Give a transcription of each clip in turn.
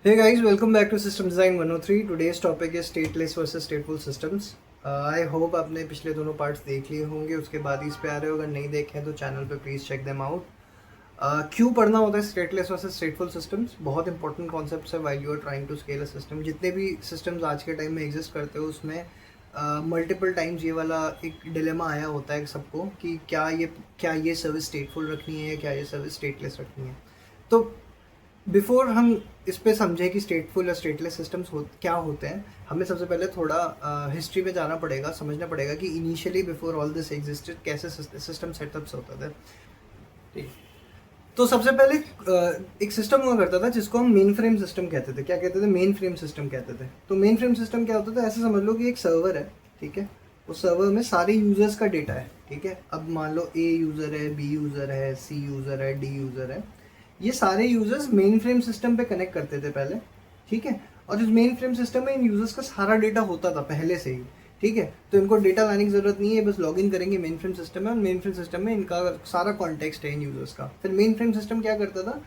Hey guys, welcome back to System Design 103. Today's topic is stateless versus stateful systems. I hope आपने पिछले दोनों parts देख लिए होंगे, उसके बाद इस पे आ रहे हो. अगर नहीं देखे हैं तो चैनल पे प्लीज़ चेक देम आउट. क्यों पढ़ना होता है स्टेटलेस वर्सेस स्टेटफुल सिस्टम्स? बहुत इंपॉर्टेंट कॉन्सेप्ट्स है while you are trying to scale a system. जितने भी सिस्टम्स आज के टाइम में एग्जिस्ट करते हो उसमें मल्टीपल टाइम्स ये वाला एक डिलेमा आया होता है सबको कि क्या ये सर्विस स्टेटफुल रखनी है या क्या ये सर्विस स्टेटलेस रखनी है. तो बिफोर हम इस पे समझें कि स्टेटफुल या स्टेटलेस सिस्टम्स क्या होते हैं, हमें सबसे पहले थोड़ा हिस्ट्री में जाना पड़ेगा, समझना पड़ेगा कि initially before all this existed कैसे सिस्टम सेटअप्स होते थे. ठीक. तो सबसे पहले एक सिस्टम हुआ करता था जिसको हम मेन फ्रेम सिस्टम कहते थे. क्या कहते थे? मेन फ्रेम सिस्टम कहते थे. तो मेन फ्रेम सिस्टम क्या होता था? ऐसे समझ लो कि एक सर्वर है. ठीक है, उस सर्वर में सारे यूजर्स का डेटा है. ठीक है, अब मान लो ए यूज़र है, बी यूज़र है, सी यूज़र है, डी यूज़र है. ये सारे यूजर्स मेन फ्रेम सिस्टम पे कनेक्ट करते थे पहले. ठीक है, और इस मेन फ्रेम सिस्टम में इन यूजर्स का सारा डेटा होता था पहले से ही. ठीक है, तो इनको डेटा लाने की जरूरत नहीं है, बस लॉगिन करेंगे मेन फ्रेम सिस्टम में और मेन फ्रेम सिस्टम में इनका सारा कॉन्टेक्स्ट है इन यूजर्स का. फिर मेन फ्रेम सिस्टम क्या करता था?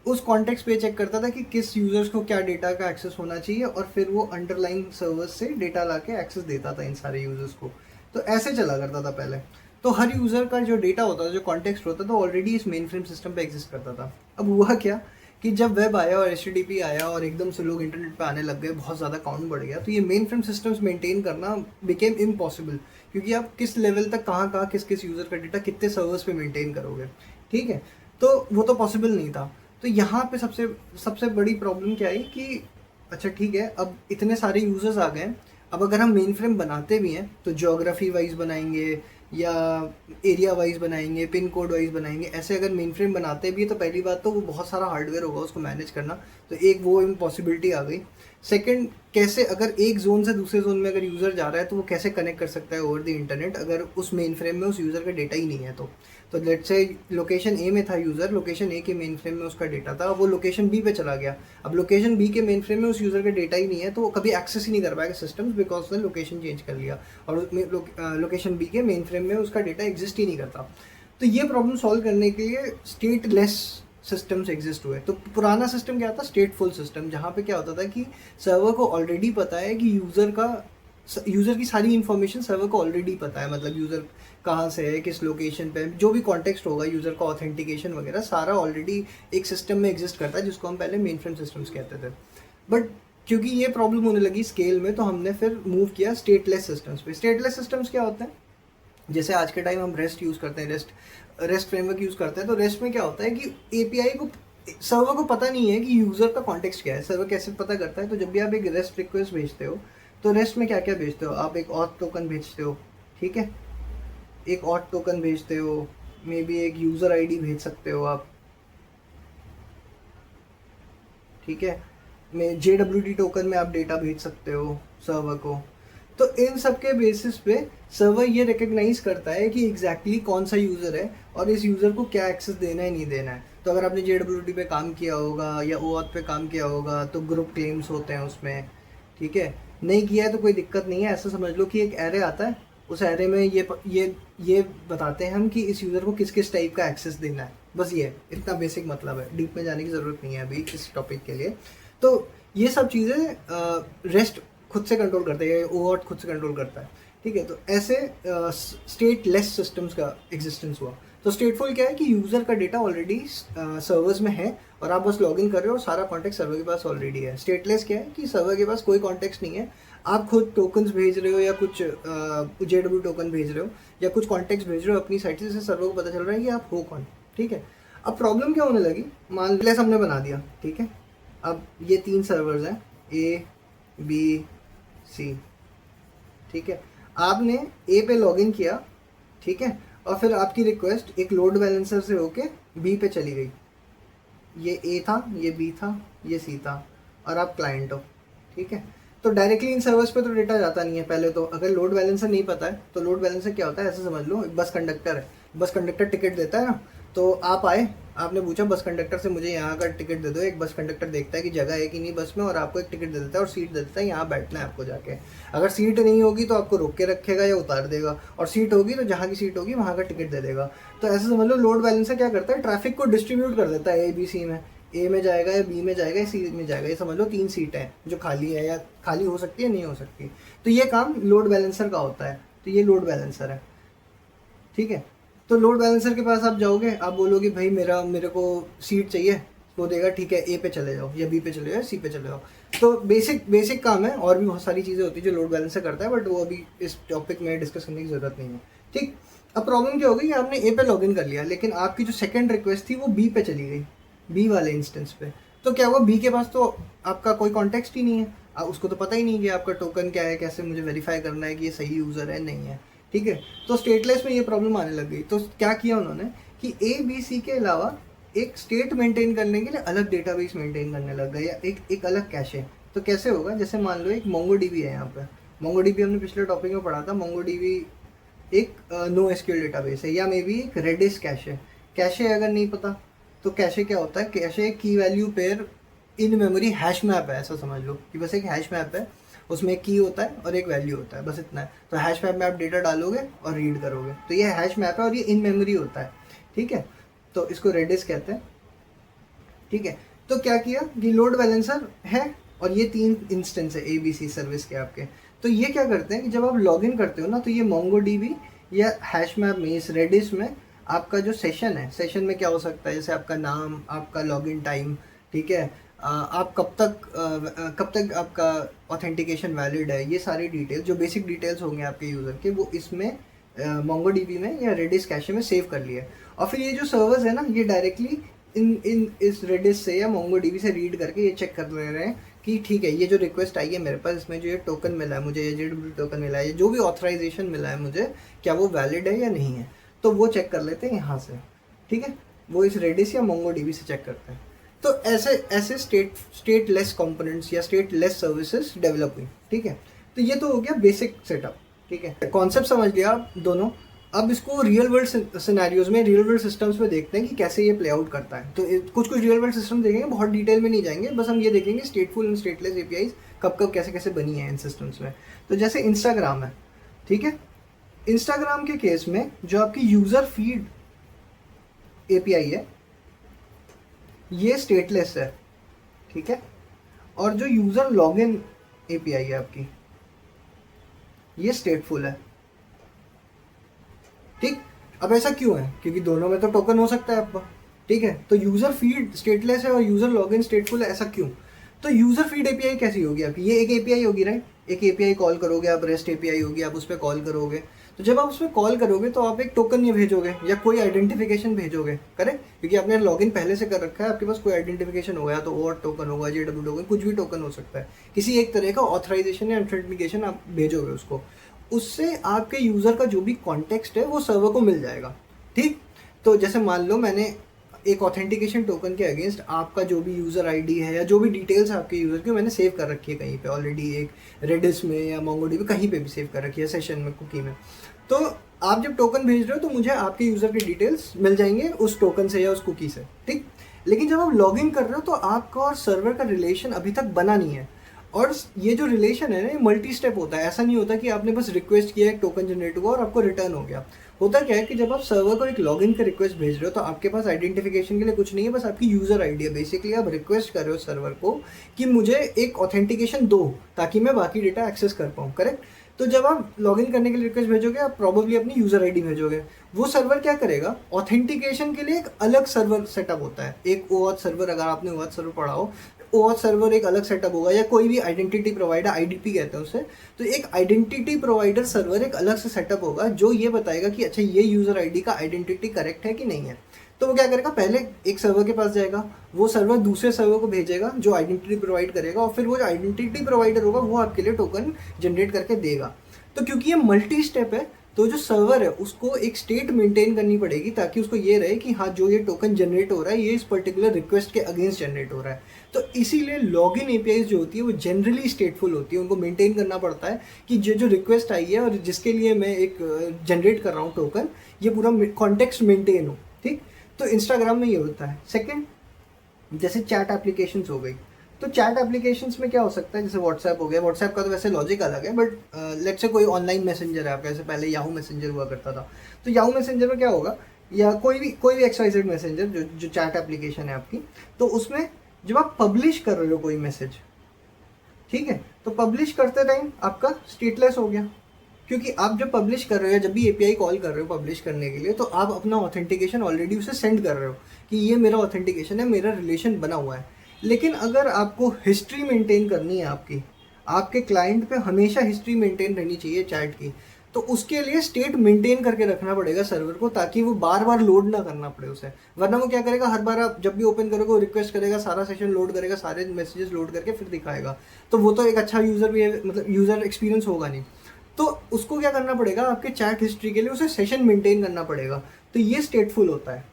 उस कॉन्टेक्स्ट पे चेक करता था कि किस यूजर्स को क्या डेटा का एक्सेस होना चाहिए और फिर वो अंडरलाइन सर्वर्स से डेटा ला के एक्सेस देता था इन सारे यूजर्स को. तो ऐसे चला करता था पहले. तो हर यूज़र का जो डेटा होता था, जो कॉन्टेक्स्ट होता था, ऑलरेडी इस मेन फ्रेम सिस्टम पे एग्जिस्ट करता था. अब हुआ क्या कि जब वेब आया और HTTP आया और एकदम से लोग इंटरनेट पे आने लग गए, बहुत ज़्यादा काउंट बढ़ गया, तो ये मेन फ्रेम सिस्टम्स मेंटेन करना बिकेम इम्पॉसिबल. क्योंकि आप किस लेवल तक कहाँ कहाँ किस किस यूज़र का डेटा कितने सर्वर्स पे मेंटेन करोगे. ठीक है, तो वो तो पॉसिबल नहीं था. तो यहाँ पे सबसे सबसे बड़ी प्रॉब्लम क्या आई कि अच्छा ठीक है, अब इतने सारे यूजर्स आ गए. अब अगर हम मेन फ्रेम बनाते भी हैं तो ज्योग्राफी वाइज बनाएंगे या एरिया वाइज बनाएंगे, पिन कोड वाइज बनाएंगे. ऐसे अगर मेन फ्रेम बनाते भी है तो पहली बात तो वो बहुत सारा हार्डवेयर होगा उसको मैनेज करना, तो एक वो इम्पॉसिबिलिटी आ गई. सेकंड, कैसे अगर एक जोन से दूसरे जोन में अगर यूज़र जा रहा है तो वो कैसे कनेक्ट कर सकता है ओवर द इंटरनेट अगर उस मेन फ्रेम में उस यूज़र का डेटा ही नहीं है. तो लेट्स से लोकेशन ए में था यूज़र, लोकेशन ए के मेन फ्रेम में उसका डेटा था, वो लोकेशन बी पे चला गया. अब लोकेशन बी के मेन फ्रेम में उस यूज़र का डेटा ही नहीं है तो वो कभी एक्सेस ही नहीं कर पाएगा सिस्टम्स, बिकॉज उसने लोकेशन चेंज कर लिया और लोकेशन बी के मेन फ्रेम में उसका डेटा एग्जिस्ट ही नहीं करता. तो ये प्रॉब्लम सॉल्व करने के लिए स्टेटलेस सिस्टम्स एग्जिस्ट हुए. तो पुराना सिस्टम क्या था? स्टेटफुल सिस्टम, जहाँ पे क्या होता था कि सर्वर को ऑलरेडी पता है कि यूज़र की सारी इन्फॉर्मेशन सर्वर को ऑलरेडी पता है. मतलब यूज़र कहाँ से है, किस लोकेशन पे, जो भी कॉन्टेक्स्ट होगा यूज़र का, ऑथेंटिकेशन वगैरह सारा ऑलरेडी एक सिस्टम में एग्जिस्ट करता है जिसको हम पहले मेन फ्रेम सिस्टम्स कहते थे. बट क्योंकि ये प्रॉब्लम होने लगी स्केल में तो हमने फिर मूव किया स्टेटलेस सिस्टम्स पे. स्टेटलेस सिस्टम्स क्या होते हैं? जैसे आज के टाइम हम रेस्ट यूज़ करते हैं, रेस्ट फ्रेमवर्क यूज़ करते हैं. तो रेस्ट में क्या होता है कि एपीआई को सर्वर को पता नहीं है कि यूज़र का कॉन्टेक्स्ट क्या है. सर्वर कैसे पता करता है? तो जब भी आप एक रेस्ट रिक्वेस्ट भेजते हो तो रेस्ट में क्या क्या भेजते हो? आप एक ऑथ टोकन भेजते हो. ठीक है, एक ऑथ टोकन भेजते हो, मे बी एक यूज़र आईडी भेज सकते हो आप. ठीक है, में JWT टोकन में आप डेटा भेज सकते हो सर्वर को. तो इन सब के बेसिस पे सर्वर ये रिकग्नाइज करता है कि एग्जैक्टली कौन सा यूज़र है और इस यूज़र को क्या एक्सेस देना है नहीं देना है. तो अगर आपने JWT पे काम किया होगा या OAuth पे काम किया होगा तो ग्रुप क्लेम्स होते हैं उसमें. ठीक है, नहीं किया है तो कोई दिक्कत नहीं है. ऐसा समझ लो कि एक एरे आता है, उस एरे में ये बताते हैं हम कि इस यूज़र को किस किस टाइप का एक्सेस देना है. बस ये इतना बेसिक मतलब है, डीप में जाने की ज़रूरत नहीं है अभी इस टॉपिक के लिए. तो ये सब चीज़ें रेस्ट खुद से कंट्रोल करता है, OAuth खुद से कंट्रोल करता है. ठीक है, तो ऐसे स्टेटलेस सिस्टम्स का एग्जिस्टेंस हुआ. तो स्टेटफुल क्या है कि यूज़र का डेटा ऑलरेडी सर्वर्स में है और आप बस लॉगिन कर रहे हो और सारा कॉन्टेक्स्ट सर्वर के पास ऑलरेडी है. स्टेटलेस क्या है कि सर्वर के पास कोई कॉन्टेक्स्ट नहीं है, आप खुद टोकन्स भेज रहे हो या कुछ JW टोकन भेज रहे हो या कुछ कॉन्टेक्स्ट भेज रहे हो अपनी साइट से, जिससे सर्वर को पता चल रहा है कि आप हो कौन. ठीक है, अब प्रॉब्लम क्या होने लगी? मान लेस हमने बना दिया. ठीक है, अब ये 3 सर्वर्स हैं, A B C. ठीक है, आपने ए पे लॉगिन किया. ठीक है, और फिर आपकी रिक्वेस्ट एक लोड बैलेंसर से होके बी पे चली गई. ये ए था, ये बी था, ये सी था और आप क्लाइंट हो. ठीक है, तो डायरेक्टली इन सर्वर्स पे तो डेटा जाता नहीं है. पहले तो अगर लोड बैलेंसर नहीं पता है तो लोड बैलेंसर क्या होता है ऐसे समझ लो, एक बस कंडक्टर है. बस कंडक्टर टिकट देता है ना. तो आप आए, आपने पूछा बस कंडक्टर से मुझे यहाँ का टिकट दे दो. एक बस कंडक्टर देखता है कि जगह है कि नहीं बस में और आपको एक टिकट दे देता है और सीट दे देता है, यहाँ बैठना है आपको जाके. अगर सीट नहीं होगी तो आपको रोक के रखेगा या उतार देगा, और सीट होगी तो जहाँ की सीट होगी वहाँ का टिकट दे देगा. तो ऐसे समझ लो लोड बैलेंसर क्या करता है? ट्रैफिक को डिस्ट्रीब्यूट कर देता है ABC में. ए में जाएगा या बी में जाएगा या सी में जाएगा, ये समझ लो 3 सीटें हैं जो खाली है या खाली हो सकती है नहीं हो सकती। तो ये काम लोड बैलेंसर का होता है। तो ये लोड बैलेंसर है, ठीक है। तो लोड बैलेंसर के पास आप जाओगे, आप बोलोगे भाई मेरे को सीट चाहिए, वो देगा ठीक है ए पे चले जाओ या बी पे चले जाओ या सी पे चले जाओ। तो बेसिक काम है, और भी बहुत सारी चीज़ें होती है जो लोड बैलेंसर करता है, बट वो अभी इस टॉपिक में डिस्कस करने की ज़रूरत नहीं है, ठीक। अब प्रॉब्लम क्या होगी कि आपने ए पे लॉगिन कर लिया, लेकिन आपकी जो सेकंड रिक्वेस्ट थी वो बी पे चली गई, बी वाले इंस्टेंस पे। तो क्या हुआ, बी के पास तो आपका कोई कॉन्टेक्स्ट ही नहीं है, उसको तो पता ही नहीं कि आपका टोकन क्या है, कैसे मुझे वेरीफाई करना है कि ये सही यूज़र है नहीं है, ठीक है। तो स्टेटलेस में ये प्रॉब्लम आने लग गई। तो क्या किया उन्होंने कि ए बी सी के अलावा एक स्टेट मेंटेन करने के लिए अलग डेटाबेस मेंटेन करने लग गए, या एक अलग कैशे। तो कैसे होगा, जैसे मान लो एक मोंगोडीबी है, यहाँ पे मोंगोडीबी हमने पिछले टॉपिक में पढ़ा था। मोंगोडीबी एक नो एसक्यूएल डेटाबेस है, या मे बी एक रेडिस कैशे। कैशे अगर नहीं पता तो कैशे क्या होता है, कैशे की value pair in memory hash map है, ऐसा समझ लो कि बस एक हैश मैप है, उसमें एक की होता है और एक वैल्यू होता है, बस इतना है। तो हैश मैप में आप डेटा डालोगे और रीड करोगे, तो ये हैश मैप है और ये इन मेमोरी होता है, ठीक है। तो इसको रेडिस कहते हैं, ठीक है। तो क्या किया कि लोड बैलेंसर है और ये 3 इंस्टेंस है ए बी सी सर्विस के आपके। तो ये क्या करते हैं कि जब आप लॉगिन करते हो ना, तो ये मोंगोडीबी या हैश मैप में, इस रेडिस में आपका जो सेशन है, सेशन में क्या हो सकता है, जैसे आपका नाम, आपका लॉगिन टाइम, ठीक है, आप कब तक आपका ऑथेंटिकेशन वैलिड है, ये सारी डिटेल्स जो बेसिक डिटेल्स होंगे आपके यूज़र के, वो इसमें मोंगोडीबी में या रेडिस कैशे में सेव कर लिया है। और फिर ये जो सर्वर्स है ना, ये डायरेक्टली इस रेडिस से या मोंगोडीबी से रीड करके ये चेक कर ले रहे हैं कि ठीक है, ये जो रिक्वेस्ट आई है मेरे पास, इसमें जो ये टोकन मिला है मुझे, ये JWT टोकन मिला है, जो भी ऑथराइजेशन मिला है मुझे, क्या वो वैलिड है या नहीं है। तो वो चेक कर लेते हैं यहाँ से, ठीक है। वो इस रेडिस या मोंगोडीबी से चेक करते हैं। तो ऐसे स्टेटलेस कंपोनेंट्स या स्टेटलेस सर्विसेज डेवलप हुई, ठीक है। तो ये तो हो गया बेसिक सेटअप, ठीक है। कॉन्सेप्ट समझ लिया आप दोनों। अब इसको रियल वर्ल्ड सिनेरियोज में, रियल वर्ल्ड सिस्टम्स में देखते हैं कि कैसे ये प्ले आउट करता है। तो कुछ रियल वर्ल्ड सिस्टम देखेंगे, बहुत डिटेल में नहीं जाएंगे, बस हम ये देखेंगे स्टेटफुल एंड स्टेटलेस एपीआईज कब कैसे कैसे बनी है इन सिस्टम्स में। तो जैसे इंस्टाग्राम है, ठीक है। इंस्टाग्राम के केस में जो आपकी यूज़र फीड एपीआई है, ये स्टेटलेस है, ठीक है। और जो यूज़र लॉगिन एपीआई है आपकी, ये स्टेटफुल है, ठीक। अब ऐसा क्यों है, क्योंकि दोनों में तो टोकन हो सकता है आपका, ठीक है। तो यूज़र फीड स्टेटलेस है और यूज़र लॉगिन स्टेटफुल है, ऐसा क्यों। तो यूज़र फीड एपीआई कैसी होगी आपकी, ये एक एपीआई होगी, राइट। एक एपीआई कॉल करोगे आप, रेस्ट एपीआई होगी, आप उस पर कॉल करोगे। तो जब आप उस पर कॉल करोगे तो आप एक टोकन ये भेजोगे या कोई आइडेंटिफिकेशन भेजोगे, करेक्ट, क्योंकि आपने लॉगिन पहले से कर रखा है, आपके पास कोई आइडेंटिफिकेशन होगा, तो और टोकन होगा, JWT टोकन, कुछ भी टोकन हो सकता है, किसी एक तरह का ऑथराइजेशन या ऑथेंटिकेशन आप भेजोगे उसको। उससे आपके यूज़र का जो भी कॉन्टेक्स्ट है वो सर्वर को मिल जाएगा, ठीक। तो जैसे मान लो मैंने एक ऑथेंटिकेशन टोकन के अगेंस्ट आपका जो भी यूज़र आईडी है या जो भी डिटेल्स आपके यूज़र की मैंने सेव कर रखी है कहीं पे ऑलरेडी, एक रेडिस में या मोंगोडीबी कहीं पे भी सेव कर रखी है, सेशन में, कुकी में। तो आप जब टोकन भेज रहे हो तो मुझे आपके यूज़र के डिटेल्स मिल जाएंगे उस टोकन से या उस कुकी से, ठीक। लेकिन जब आप लॉगिन कर रहे हो तो आपका और सर्वर का रिलेशन अभी तक बना नहीं है। और ये जो रिलेशन है ना, ये मल्टी स्टेप होता है। ऐसा नहीं होता कि आपने बस रिक्वेस्ट किया, एक टोकन जनरेट हुआ और आपको रिटर्न हो गया। होता क्या है कि जब आप सर्वर को एक लॉगिन का रिक्वेस्ट भेज रहे हो तो आपके पास आइडेंटिफिकेशन के लिए कुछ नहीं है, बस आपकी यूज़र आईडी है। बेसिकली आप रिक्वेस्ट कर रहे हो सर्वर को कि मुझे एक ऑथेंटिकेशन दो ताकि मैं बाकी डेटा एक्सेस कर पाऊँ, करेक्ट। तो जब आप लॉगिन करने के लिए रिक्वेस्ट भेजोगे, आप प्रॉब्ली अपनी यूज़र आईडी भेजोगे। वो सर्वर क्या करेगा, ऑथेंटिकेशन के लिए एक अलग सर्वर सेटअप होता है, एक OAuth सर्वर। अगर आपने OAuth सर्वर पढ़ा हो, OAuth सर्वर एक अलग सेटअप होगा, या कोई भी आइडेंटिटी प्रोवाइडर, IDP कहते हैं उसे। तो एक आइडेंटिटी प्रोवाइडर सर्वर एक अलग से सेटअप होगा जो ये बताएगा कि अच्छा ये यूज़र आईडी का आइडेंटिटी करेक्ट है कि नहीं है। तो वो क्या करेगा, पहले एक सर्वर के पास जाएगा, वो सर्वर दूसरे सर्वर को भेजेगा जो आइडेंटिटी प्रोवाइड करेगा, और फिर वो जो आइडेंटिटी प्रोवाइडर होगा वो आपके लिए टोकन जनरेट करके देगा। तो क्योंकि ये मल्टी स्टेप है, तो जो सर्वर है उसको एक स्टेट मेंटेन करनी पड़ेगी ताकि उसको ये रहे कि हाँ जो ये टोकन जनरेट हो रहा है ये इस पर्टिकुलर रिक्वेस्ट के अगेंस्ट जनरेट हो रहा है। तो इसीलिए लॉगिन एपीआईज जो होती है वो जनरली स्टेटफुल होती है, उनको मेंटेन करना पड़ता है कि जो रिक्वेस्ट आई है और जिसके लिए मैं एक जनरेट कर रहा हूँ टोकन, ये पूरा कॉन्टेक्स्ट मेंटेन हो, ठीक। तो इंस्टाग्राम में ये होता है। सेकेंड, जैसे चैट एप्लीकेशंस हो गई, तो चैट एप्लीकेशंस में क्या हो सकता है, जैसे व्हाट्सएप हो गया। व्हाट्सएप का तो वैसे लॉजिक अलग है, बट लेट्स से कोई ऑनलाइन मैसेंजर है आपका, जैसे पहले याहू मैसेंजर हुआ करता था। तो याहू मैसेंजर में क्या होगा या कोई भी XYZ मैसेंजर जो चैट एप्लीकेशन है आपकी, तो उसमें जब आप पब्लिश कर रहे हो कोई मैसेज, ठीक है, तो पब्लिश करते टाइम आपका स्टेटलेस हो गया, क्योंकि आप जब पब्लिश कर रहे हो, जब भी API कॉल कर रहे हो पब्लिश करने के लिए, तो आप अपना ऑथेंटिकेशन ऑलरेडी उसे सेंड कर रहे हो कि ये मेरा ऑथेंटिकेशन है, मेरा रिलेशन बना हुआ है। लेकिन अगर आपको हिस्ट्री मेंटेन करनी है आपकी, आपके क्लाइंट पे हमेशा हिस्ट्री मेंटेन रहनी चाहिए चैट की, तो उसके लिए स्टेट मेंटेन करके रखना पड़ेगा सर्वर को, ताकि वो बार बार लोड ना करना पड़े उसे। वरना वो क्या करेगा, हर बार आप जब भी ओपन करोगे वो रिक्वेस्ट करेगा, सारा सेशन लोड करेगा, सारे मैसेजेस लोड करके फिर दिखाएगा, तो वो तो एक अच्छा यूज़र भी मतलब यूज़र एक्सपीरियंस होगा नहीं। तो उसको क्या करना पड़ेगा, आपके चैट हिस्ट्री के लिए उसे सेशन मेंटेन करना पड़ेगा, तो ये स्टेटफुल होता है।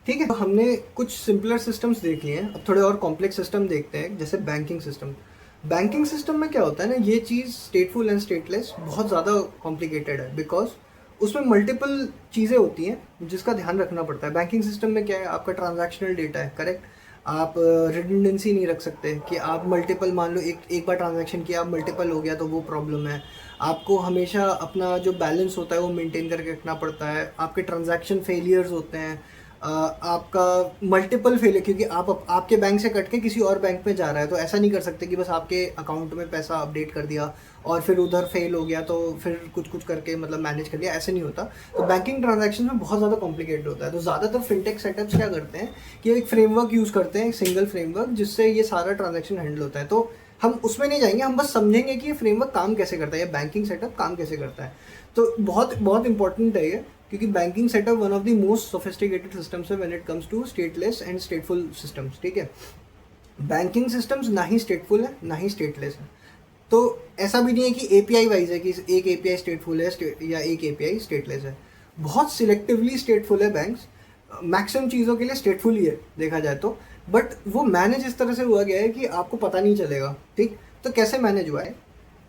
ठीक है, तो हमने कुछ सिंपलर सिस्टम्स देख लिए हैं, अब थोड़े और कॉम्प्लेक्स सिस्टम देखते हैं, जैसे बैंकिंग सिस्टम। बैंकिंग सिस्टम में क्या होता है ना, ये चीज़ स्टेटफुल एंड स्टेटलेस बहुत ज़्यादा कॉम्प्लिकेटेड है, बिकॉज उसमें मल्टीपल चीज़ें होती हैं जिसका ध्यान रखना पड़ता है। बैंकिंग सिस्टम में क्या है, आपका ट्रांजैक्शनल डेटा है, करेक्ट। आप रिडंडेंसी नहीं रख सकते कि आप मल्टीपल, मान लो एक बार ट्रांजैक्शन किया, आप मल्टीपल हो गया तो वो प्रॉब्लम है। आपको हमेशा अपना जो बैलेंस होता है वो मेंटेन करके रखना पड़ता है। आपके ट्रांजैक्शन फेलियर्स होते हैं, आपका मल्टीपल फेलियर, क्योंकि आपके बैंक से कट के किसी और बैंक में जा रहा है, तो ऐसा नहीं कर सकते कि बस आपके अकाउंट में पैसा अपडेट कर दिया और फिर उधर फेल हो गया तो फिर कुछ करके मतलब मैनेज कर लिया, ऐसे नहीं होता। तो बैंकिंग ट्रांजैक्शन में बहुत ज़्यादा कॉम्प्लिकेटेड होता है। तो ज़्यादातर फिनटेक सेटअप्स क्या करते हैं कि एक फ्रेमवर्क यूज़ करते हैं, एक सिंगल फ्रेमवर्क, जिससे ये सारा ट्रांजैक्शन हैंडल होता है। तो हम उसमें नहीं जाएंगे, हम बस समझेंगे कि ये फ्रेमवर्क काम कैसे करता है, या बैंकिंग सेटअप काम कैसे करता है। तो बहुत बहुत इंपॉर्टेंट है ये, क्योंकि banking setup one of the most sophisticated systems है when it comes to stateless and stateful systems. ठीक है, बैंकिंग सिस्टम्स ना ही स्टेटफुल है ना ही स्टेटलेस है। तो ऐसा भी नहीं है कि API वाइज है कि एक API स्टेटफुल है या एक API स्टेटलेस है। बहुत सिलेक्टिवली स्टेटफुल है बैंक्स, मैक्सिमम चीज़ों के लिए स्टेटफुल ही है देखा जाए तो, बट वो मैनेज इस तरह से हुआ गया है कि आपको पता नहीं चलेगा। ठीक, तो कैसे मैनेज हुआ है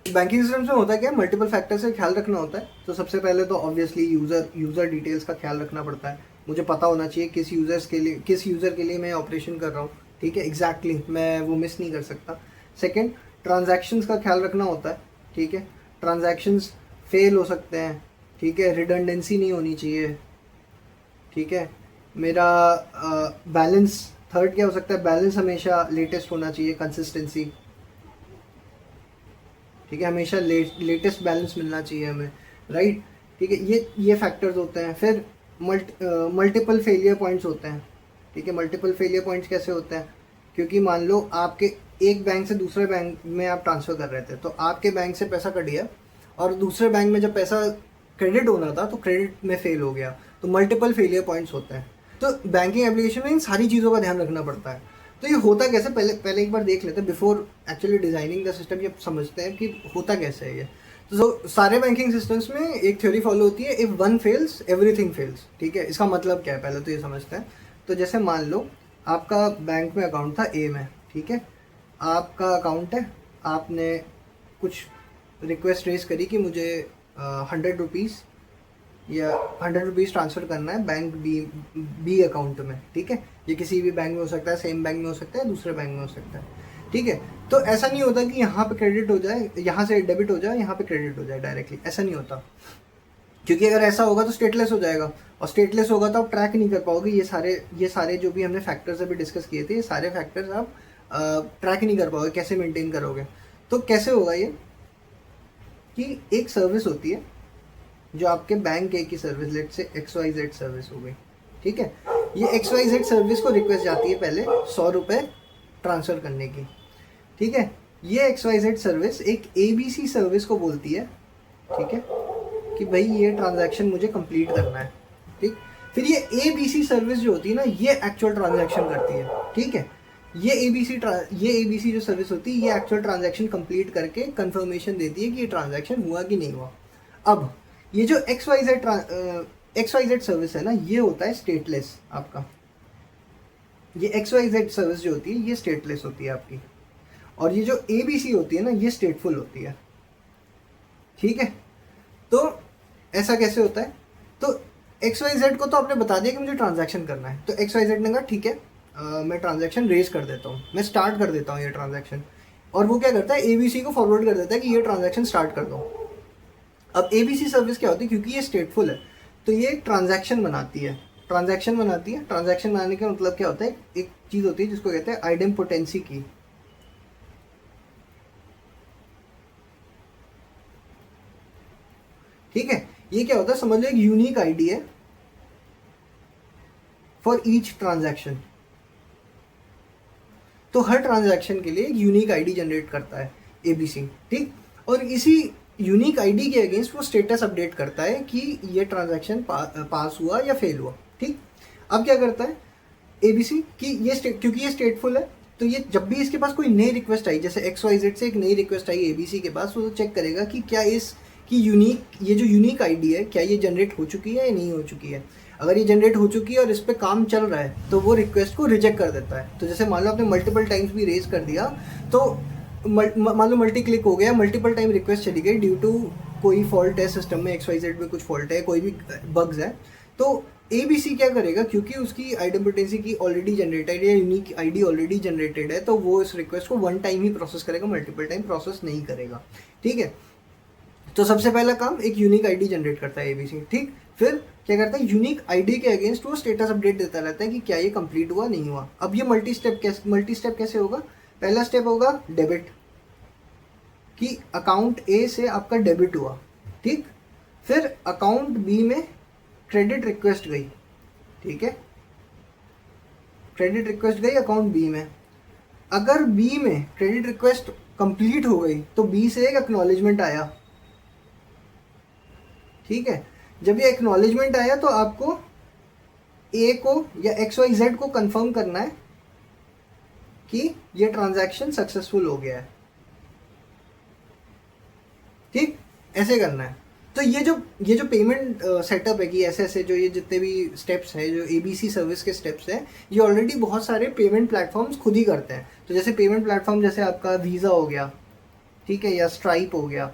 बैंकिंग सिस्टम में, होता क्या है, मल्टीपल फैक्टर से ख्याल रखना होता है। तो सबसे पहले तो ऑब्वियसली यूज़र डिटेल्स का ख्याल रखना पड़ता है। मुझे पता होना चाहिए किस यूज़र के लिए मैं ऑपरेशन कर रहा हूँ। ठीक है, एग्जैक्टली मैं वो मिस नहीं कर सकता। सेकेंड, ट्रांजैक्शंस का ख्याल रखना होता है। ठीक है, ट्रांजैक्शंस फेल हो सकते हैं। ठीक है, रिडंडेंसी नहीं होनी चाहिए। ठीक है, मेरा बैलेंस, थर्ड क्या हो सकता है, बैलेंस हमेशा लेटेस्ट होना चाहिए, कंसिस्टेंसी। ठीक है, हमेशा लेटेस्ट बैलेंस मिलना चाहिए हमें, राइट। ठीक है, ये फैक्टर्स होते हैं। फिर मल्टीपल फेलियर पॉइंट्स होते हैं। ठीक है, मल्टीपल फेलियर पॉइंट्स कैसे होते हैं, क्योंकि मान लो आपके एक बैंक से दूसरे बैंक में आप ट्रांसफ़र कर रहे थे, तो आपके बैंक से पैसा कट गया और दूसरे बैंक में जब पैसा क्रेडिट होना था तो क्रेडिट में फेल हो गया, तो मल्टीपल फेलियर पॉइंट्स होते हैं। तो बैंकिंग एप्लीकेशन में इन सारी चीज़ों का ध्यान रखना पड़ता है। तो ये होता कैसे, पहले एक बार देख लेते हैं, before actually designing the system ये समझते हैं कि होता कैसे है ये। तो सारे बैंकिंग सिस्टम्स में एक थ्योरी फॉलो होती है, if one fails everything fails. ठीक है, इसका मतलब क्या है पहले तो ये समझते हैं। तो जैसे मान लो आपका बैंक में अकाउंट था A में, ठीक है, आपका अकाउंट है, आपने कुछ रिक्वेस्ट रेज करी कि मुझे 100 रुपीज़ या 100 रुपीज़ ट्रांसफ़र करना है बैंक बी अकाउंट में। ठीक है, ये किसी भी बैंक में हो सकता है, सेम बैंक में हो सकता है, दूसरे बैंक में हो सकता है। ठीक है, तो ऐसा नहीं होता कि यहाँ पे क्रेडिट हो जाए, यहाँ से डेबिट हो जाए, यहाँ पे क्रेडिट हो जाए डायरेक्टली, ऐसा नहीं होता। क्योंकि अगर ऐसा होगा तो स्टेटलेस हो जाएगा, और स्टेटलेस होगा तो आप ट्रैक नहीं कर पाओगे ये सारे जो भी हमने फैक्टर्स अभी डिस्कस किए थे, ये सारे फैक्टर्स आप ट्रैक नहीं कर पाओगे, कैसे मेंटेन करोगे। तो कैसे होगा ये कि एक सर्विस होती है जो आपके बैंक की सर्विस, लेट से XYZ सर्विस हो गई। ठीक है, ये XYZ सर्विस को रिक्वेस्ट जाती है पहले 100 रुपये ट्रांसफ़र करने की। ठीक है, ये XYZ सर्विस एक ABC सर्विस को बोलती है, ठीक है, कि भाई ये ट्रांजैक्शन मुझे कंप्लीट करना है। ठीक, फिर ये ABC सर्विस जो होती है ना, ये एक्चुअल ट्रांजैक्शन करती है। ठीक है, ये ABC जो सर्विस होती है ये एक्चुअल ट्रांजैक्शन कंप्लीट करके कंफर्मेशन देती है कि ये ट्रांजैक्शन हुआ कि नहीं हुआ। अब ये जो XYZ सर्विस है ना, ये होता है स्टेटलेस आपका। ये XYZ सर्विस जो होती है ये स्टेटलेस होती है आपकी, और ये जो ABC होती है ना, ये स्टेटफुल होती है। ठीक है, तो ऐसा कैसे होता है, तो XYZ को तो आपने बता दिया कि मुझे ट्रांजैक्शन करना है, तो XYZ ने कहा ठीक है, मैं ट्रांजैक्शन रेज कर देता हूँ, मैं स्टार्ट कर देता हूँ ये ट्रांजैक्शन। और वो क्या करता है, ABC को फॉरवर्ड कर देता है कि ये ट्रांजैक्शन स्टार्ट कर दो। अब ABC सर्विस क्या होती है, क्योंकि ये स्टेटफुल है, तो ये एक ट्रांजैक्शन बनाती है। ट्रांजैक्शन बनाने का मतलब क्या होता है, एक चीज़ होती है जिसको कहते हैं आइडेम्पोटेंसी की। ठीक है, ये क्या होता है, समझ लो एक यूनिक आईडी है फॉर ईच ट्रांजैक्शन। तो हर ट्रांजैक्शन के लिए एक यूनिक आईडी जनरेट करता है एबीसी। ठीक, और इसी यूनिक आईडी के अगेंस्ट वो स्टेटस अपडेट करता है कि ये ट्रांजैक्शन पास हुआ या फेल हुआ। ठीक, अब क्या करता है एबीसी कि क्योंकि ये स्टेटफुल है, तो ये जब भी इसके पास कोई नई रिक्वेस्ट आई, जैसे XYZ से एक नई रिक्वेस्ट आई एबीसी के पास, तो चेक करेगा कि क्या ये जो यूनिक आईडी है क्या ये जनरेट हो चुकी है या नहीं हो चुकी है। अगर ये जनरेट हो चुकी है और इस पर काम चल रहा है तो वो रिक्वेस्ट को रिजेक्ट कर देता है। तो जैसे मान लो आपने मल्टीपल टाइम्स भी रेज कर दिया, तो मान लो मल्टी क्लिक हो गया, मल्टीपल टाइम रिक्वेस्ट चली गई ड्यू टू कोई फॉल्ट है सिस्टम में, XYZ में कुछ फॉल्ट है, कोई भी बग्स है, तो एबीसी क्या करेगा, क्योंकि उसकी आइडेंटिटी की ऑलरेडी जनरेटेड है, यूनिक आईडी ऑलरेडी जनरेटेड है, तो वो इस रिक्वेस्ट को वन टाइम ही प्रोसेस करेगा, मल्टीपल टाइम प्रोसेस नहीं करेगा। ठीक है, तो सबसे पहला काम एक यूनिक आईडी जनरेट करता है एबीसी। ठीक, फिर क्या करता है, यूनिक आईडी के अगेंस्ट वो स्टेटस अपडेट देता रहता है कि क्या ये कंप्लीट हुआ नहीं हुआ। अब ये मल्टी स्टेप कैसे होगा, पहला स्टेप होगा डेबिट, कि अकाउंट ए से आपका डेबिट हुआ। ठीक, फिर अकाउंट बी में क्रेडिट रिक्वेस्ट गई। ठीक है, क्रेडिट रिक्वेस्ट गई अकाउंट बी में। अगर बी में क्रेडिट रिक्वेस्ट कंप्लीट हो गई तो बी से एक एक्नॉलेजमेंट आया। ठीक है, जब ये एक्नॉलेजमेंट आया तो आपको ए को या XYZ को कंफर्म करना है कि ये ट्रांजैक्शन सक्सेसफुल हो गया है। ठीक, ऐसे करना है। तो ये जो पेमेंट सेटअप है कि ऐसे जो ये जितने भी स्टेप्स हैं, जो एबीसी सर्विस के स्टेप्स हैं, ये ऑलरेडी बहुत सारे पेमेंट प्लेटफॉर्म्स खुद ही करते हैं। तो जैसे पेमेंट प्लेटफॉर्म जैसे आपका वीज़ा हो गया, ठीक है, या स्ट्राइप हो गया,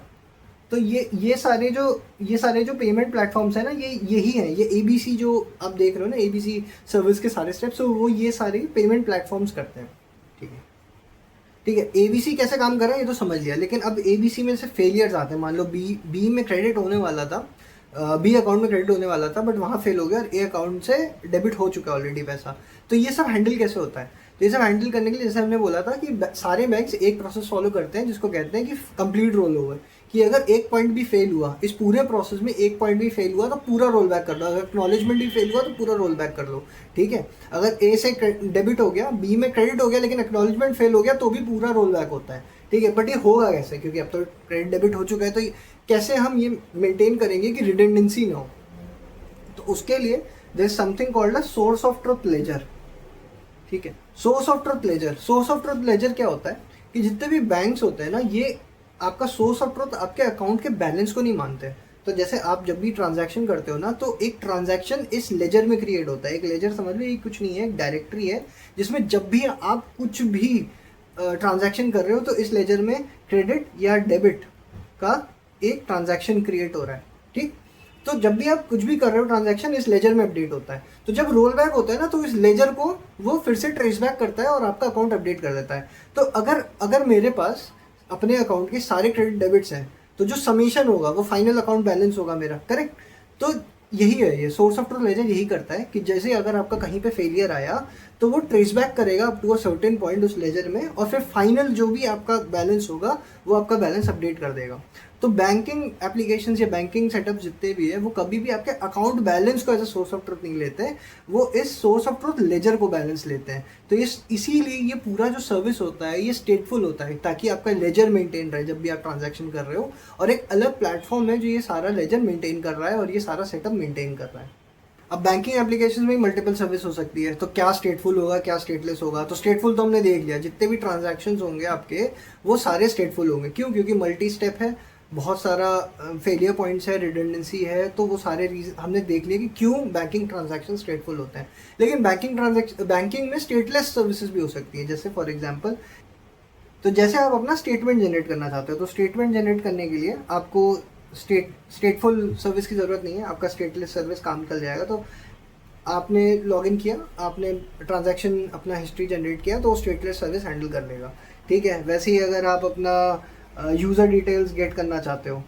तो ये सारे जो पेमेंट प्लेटफॉर्म्स हैं ना, यही हैं, ये एबीसी जो आप देख रहे हो ना, एबीसी सर्विस के सारे स्टेप्स, तो वो ये सारे पेमेंट प्लेटफॉर्म्स करते हैं। ठीक है, एबीसी कैसे काम कर रहा है ये तो समझ लिया, लेकिन अब एबीसी में से फेलियर्स आते हैं। मान लो बी में क्रेडिट होने वाला था, बी अकाउंट में क्रेडिट होने वाला था, बट वहाँ फेल हो गया और ए अकाउंट से डेबिट हो चुका है ऑलरेडी पैसा। तो ये सब हैंडल कैसे होता है, तो ये सब हैंडल करने के लिए जैसे हमने बोला था कि सारे बैंक्स एक प्रोसेस फॉलो करते हैं जिसको कहते हैं कि कंप्लीट रोल ओवर, कि अगर एक पॉइंट भी फेल हुआ, इस पूरे प्रोसेस में एक पॉइंट भी फेल हुआ तो पूरा रोल बैक कर लो, अगर एक्नॉलेजमेंट भी फेल हुआ तो पूरा रोल बैक कर लो। ठीक है, अगर ए से डेबिट हो गया, बी में क्रेडिट हो गया, लेकिन एक्नॉलेजमेंट फेल हो गया तो भी पूरा रोल बैक होता है। ठीक है, बट ये होगा कैसे, क्योंकि अब तो क्रेडिट डेबिट हो चुका है, तो कैसे हम ये मेंटेन करेंगे कि रिडेंडेंसी ना हो। तो उसके लिए there is something called a source of truth ledger. ठीक है, सोर्स ऑफ ट्रुथ लेजर क्या होता है कि जितने भी बैंक्स होते हैं ना, ये आपका सोर्स ऑफ ट्रुथ आपके अकाउंट के बैलेंस को नहीं मानते। तो जैसे आप जब भी ट्रांजैक्शन करते हो ना, तो एक ट्रांजैक्शन इस लेजर में क्रिएट होता है। एक लेजर समझ लो, ये कुछ नहीं है, एक डायरेक्टरी है जिसमें जब भी आप कुछ भी ट्रांजैक्शन कर रहे हो तो इस लेजर में क्रेडिट या डेबिट का एक ट्रांजैक्शन क्रिएट हो रहा है। ठीक, तो जब भी आप कुछ भी कर रहे हो ट्रांजैक्शन, इस लेजर में अपडेट होता है। तो जब रोल बैक होता है ना, तो इस लेजर को वो फिर से ट्रेस बैक करता है और आपका अकाउंट अपडेट कर देता है। तो अगर मेरे पास अपने अकाउंट के सारे क्रेडिट डेबिट्स हैं, तो जो समीशन होगा वो फाइनल अकाउंट बैलेंस होगा मेरा, करेक्ट। तो यही है, ये सोर्स ऑफ ट्रुथ लेजर यही करता है कि जैसे अगर आपका कहीं पे फेलियर आया तो वो ट्रेस बैक करेगा up to a certain point उस लेजर में, और फिर फाइनल जो भी आपका बैलेंस होगा वो आपका बैलेंस अपडेट कर देगा। तो बैंकिंग एप्लीकेशंस या बैंकिंग सेटअप जितने भी है, वो कभी भी आपके अकाउंट बैलेंस को as a source of truth नहीं लेते हैं, वो इस सोर्स ऑफ ट्रुथ लेजर को बैलेंस लेते हैं। तो इसीलिए ये पूरा जो सर्विस होता है ये स्टेटफुल होता है, ताकि आपका लेजर मेंटेन रहे जब भी आप ट्रांजैक्शन कर रहे हो, और एक अलग प्लेटफॉर्म है जो ये सारा लेजर मेंटेन कर रहा है और ये सारा सेटअप मेंटेन कर रहा है। अब बैंकिंग एप्लीकेशन में मल्टीपल सर्विस हो सकती है, तो क्या स्टेटफुल होगा क्या स्टेटलेस होगा। तो स्टेटफुल तो हमने देख लिया, जितने भी ट्रांजैक्शंस होंगे आपके वो सारे स्टेटफुल होंगे। क्यों? क्योंकि मल्टी स्टेप है, बहुत सारा फेलियर पॉइंट्स है, रिडंडेंसी है, तो वो सारे रीजन हमने देख लिया कि क्यों बैंकिंग ट्रांजैक्शन स्टेटफुल होते हैं। लेकिन बैंकिंग में स्टेटलेस सर्विसेज भी हो सकती है। जैसे फॉर एग्जांपल, तो जैसे आप अपना स्टेटमेंट जनरेट करना चाहते हो, तो स्टेटमेंट जनरेट करने के लिए आपको स्टेटफुल सर्विस की ज़रूरत नहीं है, आपका स्टेटलेस सर्विस काम कर जाएगा। तो आपने लॉगिन किया, आपने ट्रांजैक्शन अपना हिस्ट्री जनरेट किया, तो वो स्टेटलेस सर्विस हैंडल कर लेगा। ठीक है, वैसे ही अगर आप अपना यूज़र डिटेल्स गेट करना चाहते हो,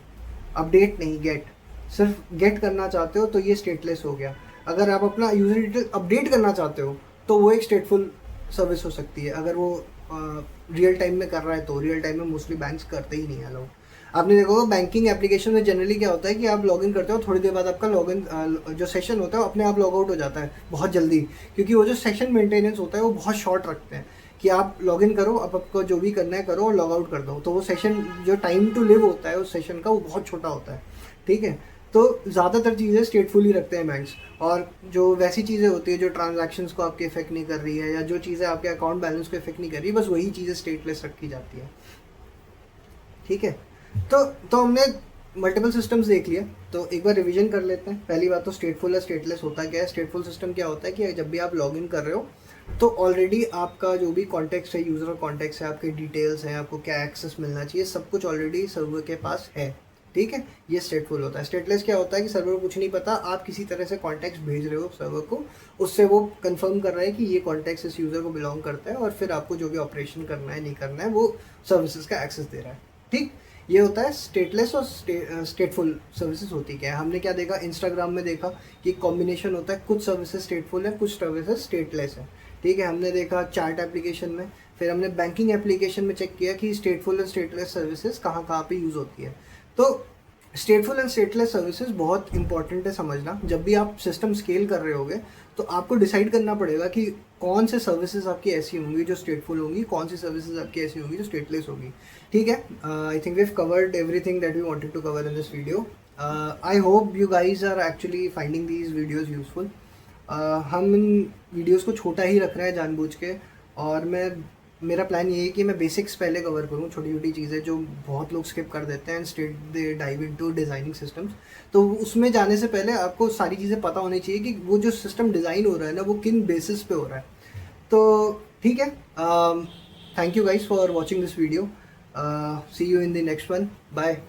अपडेट नहीं गेट, सिर्फ गेट करना चाहते हो तो ये स्टेटलेस हो गया। अगर आप अपना यूज़र डिटेल अपडेट करना चाहते हो तो वो एक स्टेटफुल सर्विस हो सकती है। अगर वो रियल टाइम में कर रहा है तो रियल टाइम में मोस्टली बैंक्स करते ही नहीं है अलाउड। आपने देखा होगा बैंकिंग एप्लीकेशन में जनरली क्या होता है कि आप लॉगिन करते हो, थोड़ी देर बाद आपका लॉगिन जो सेशन होता है अपने आप लॉग आउट हो जाता है बहुत जल्दी, क्योंकि वो जो सेशन मेंटेनेंस होता है वो बहुत शॉर्ट रखते हैं कि आप लॉगिन करो, अब आपको जो भी करना है करो और लॉग आउट कर दो। तो वो सेशन जो टाइम टू लिव होता है उस सेशन का वो बहुत छोटा होता है। ठीक है, तो ज़्यादातर चीज़ें स्टेटफुल ही रखते हैं बैंक्स। और जो वैसी चीज़ें होती है जो ट्रांजैक्शंस को आपके इफेक्ट नहीं कर रही है या जो चीज़ें आपके अकाउंट बैलेंस को इफेक्ट नहीं कर रही, बस वही चीज़ें स्टेटलेस रखी जाती है। ठीक है, तो हमने मल्टीपल सिस्टम्स देख लिया, तो एक बार रिवीजन कर लेते हैं। पहली बात तो स्टेटफुल या स्टेटलेस होता क्या है। स्टेटफुल सिस्टम क्या होता है कि जब भी आप लॉगिन कर रहे हो तो ऑलरेडी आपका जो भी कॉन्टेक्स्ट है, यूज़र कॉन्टेक्स्ट है, आपके डिटेल्स हैं, आपको क्या एक्सेस मिलना चाहिए, सब कुछ ऑलरेडी सर्वर के पास है। ठीक है, ये स्टेटफुल होता है। स्टेटलेस क्या होता है कि सर्वर को कुछ नहीं पता, आप किसी तरह से कॉन्टेक्स्ट भेज रहे हो सर्वर को, उससे वो कंफर्म कर रहा है कि ये कॉन्टेक्स्ट इस यूज़र को बिलोंग करता है और फिर आपको जो भी ऑपरेशन करना है नहीं करना है वो सर्विसेज का एक्सेस दे रहा है। ठीक, ये होता है स्टेटलेस। और स्टेटफुल सर्विसेज होती क्या है, हमने क्या देखा इंस्टाग्राम में देखा कि कॉम्बिनेशन होता है, कुछ सर्विसेज स्टेटफुल है, कुछ सर्विसेज स्टेटलेस है। ठीक है, हमने देखा चार्ट एप्लीकेशन में, फिर हमने बैंकिंग एप्लीकेशन में चेक किया कि स्टेटफुल और स्टेटलेस सर्विसेज कहाँ कहाँ पे यूज़ होती है। तो स्टेटफुल एंड स्टेटलेस सर्विसेज बहुत इंपॉर्टेंट है समझना। जब भी आप सिस्टम स्केल कर रहे होगे तो आपको डिसाइड करना पड़ेगा कि कौन से सर्विसेज आपकी ऐसी होंगी जो स्टेटफुल होंगी, कौन सी सर्विसेज आपकी ऐसी होंगी जो स्टेटलेस होगी। ठीक है, I think we have covered everything that we wanted to cover in this video. I hope you guys are actually finding these videos useful. हम इन वीडियोज़ को छोटा ही रख रहे हैं जानबूझ के, और मेरा प्लान ये है कि मैं बेसिक्स पहले कवर करूँ, छोटी छोटी चीज़ें जो बहुत लोग स्किप कर देते हैं and straight they dive into designing systems. तो उसमें जाने से पहले आपको सारी चीज़ें पता होनी चाहिए कि वो जो सिस्टम डिज़ाइन हो रहा है ना वो किन बेसिस पे हो रहा है। तो ठीक है, thank you guys for watching this video. See you in the next one, bye.